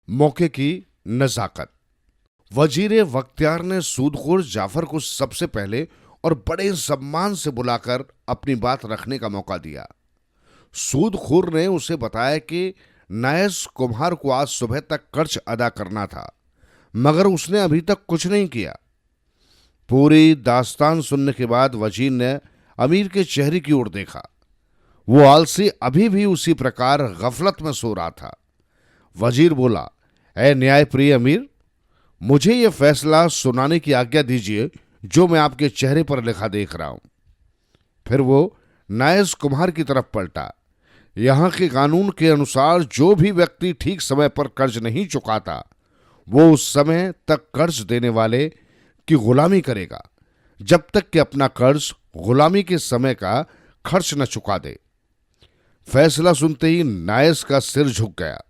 मौके की नजाकत। वजीर बख्तियार ने सूदखोर जाफर को सबसे पहले और बड़े सम्मान से बुलाकर अपनी बात रखने का मौका दिया। सूदखोर ने उसे बताया कि नायस कुम्हार को आज सुबह तक कर्ज अदा करना था, मगर उसने अभी तक कुछ नहीं किया। पूरी दास्तान सुनने के बाद वजीर ने अमीर के चेहरे की ओर देखा। वो आलसी अभी भी उसी प्रकार गफलत में सो रहा था। वजीर बोला, ए न्यायप्रिय अमीर, मुझे ये फैसला सुनाने की आज्ञा दीजिए जो मैं आपके चेहरे पर लिखा देख रहा हूं। फिर वो नायस कुम्हार की तरफ पलटा। यहां के कानून के अनुसार जो भी व्यक्ति ठीक समय पर कर्ज नहीं चुकाता वो उस समय तक कर्ज देने वाले की गुलामी करेगा जब तक कि अपना कर्ज गुलामी के समय का खर्च न चुका दे। फैसला सुनते ही नायस का सिर झुक गया।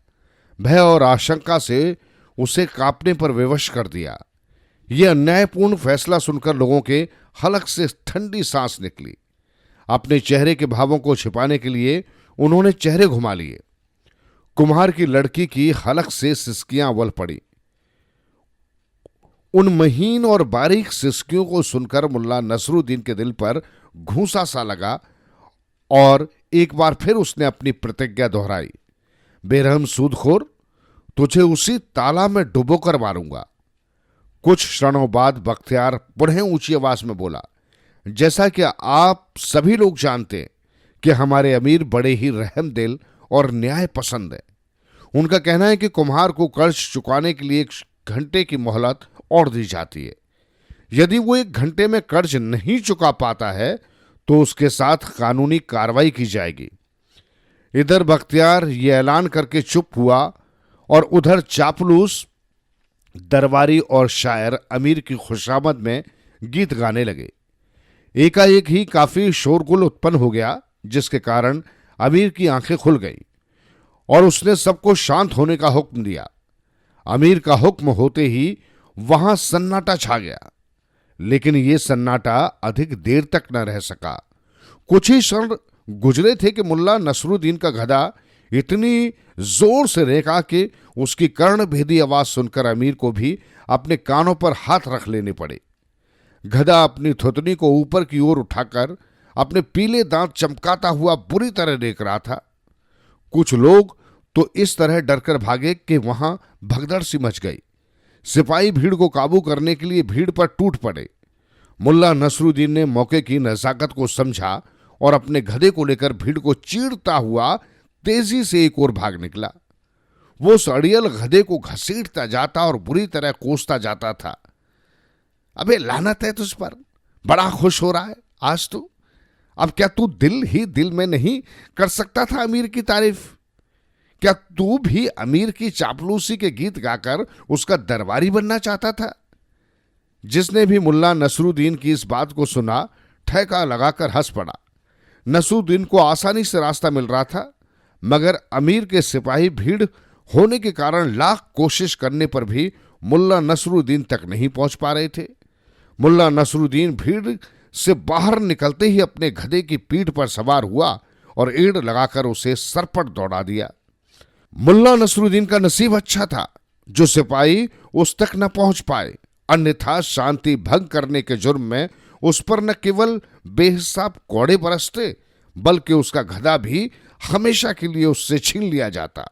भय और आशंका से उसे कांपने पर विवश कर दिया। यह अन्यायपूर्ण फैसला सुनकर लोगों के हलक से ठंडी सांस निकली। अपने चेहरे के भावों को छिपाने के लिए उन्होंने चेहरे घुमा लिए। कुम्हार की लड़की की हलक से सिसकियां अव्वल पड़ी। उन महीन और बारीक सिसकियों को सुनकर मुल्ला नसरुद्दीन के दिल पर घूंसा सा लगा और एक बार फिर उसने अपनी प्रतिज्ञा दोहराई, बेरहम सूदखोर, तुझे उसी तालाब में डुबोकर मारूंगा। कुछ क्षणों बाद बख्तियार पुनः ऊंची आवाज में बोला, जैसा कि आप सभी लोग जानते हैं कि हमारे अमीर बड़े ही रहमदिल और न्याय पसंद है। उनका कहना है कि कुम्हार को कर्ज चुकाने के लिए 1 घंटे की मोहलत और दी जाती है। यदि वो 1 घंटे में कर्ज नहीं चुका पाता है तो उसके साथ कानूनी कार्रवाई की जाएगी। इधर बख्तियार ये ऐलान करके चुप हुआ और उधर चापलूस दरबारी और शायर अमीर की खुशामद में गीत गाने लगे। एकाएक ही काफी शोरगुल उत्पन्न हो गया, जिसके कारण अमीर की आंखें खुल गईं और उसने सबको शांत होने का हुक्म दिया। अमीर का हुक्म होते ही वहां सन्नाटा छा गया, लेकिन यह सन्नाटा अधिक देर तक न रह सका। कुछ ही क्षण गुजरे थे कि मुल्ला नसरुद्दीन का गधा इतनी जोर से रेंका कि उसकी कर्णभेदी आवाज सुनकर अमीर को भी अपने कानों पर हाथ रख लेने पड़े। गधा अपनी थुतनी को ऊपर की ओर उठाकर अपने पीले दांत चमकाता हुआ बुरी तरह देख रहा था। कुछ लोग तो इस तरह डरकर भागे कि वहां भगदड़ सी मच गई। सिपाही भीड़ को काबू करने के लिए भीड़ पर टूट पड़े। मुल्ला नसरुद्दीन ने मौके की नजाकत को समझा और अपने गधे को लेकर भीड़ को चीरता हुआ तेजी से एक ओर भाग निकला। वो सड़ियल गधे को घसीटता जाता और बुरी तरह कोसता जाता था। अबे लानत है तुझ पर, बड़ा खुश हो रहा है आज तू। अब क्या तू दिल ही दिल में नहीं कर सकता था अमीर की तारीफ? क्या तू भी अमीर की चापलूसी के गीत गाकर उसका दरबारी बनना चाहता था? जिसने भी मुल्ला नसरुद्दीन की इस बात को सुना ठेका लगाकर हंस पड़ा। नसरुद्दीन को आसानी से रास्ता मिल रहा था, मगर अमीर के सिपाही भीड़ होने के कारण लाख कोशिश करने पर भी मुल्ला नसरुद्दीन तक नहीं पहुंच पा रहे थे। मुल्ला नसरुद्दीन भीड़ से बाहर निकलते ही अपने गधे की पीठ पर सवार हुआ और एड़ लगाकर उसे सरपट दौड़ा दिया। मुल्ला नसरुद्दीन का नसीब अच्छा था जो सिपाही उस तक न पहुंच पाए, अन्यथा शांति भंग करने के जुर्म में उस पर न केवल बेहिसाब कोड़े बरसते बल्कि उसका गधा भी हमेशा के लिए उससे छीन लिया जाता।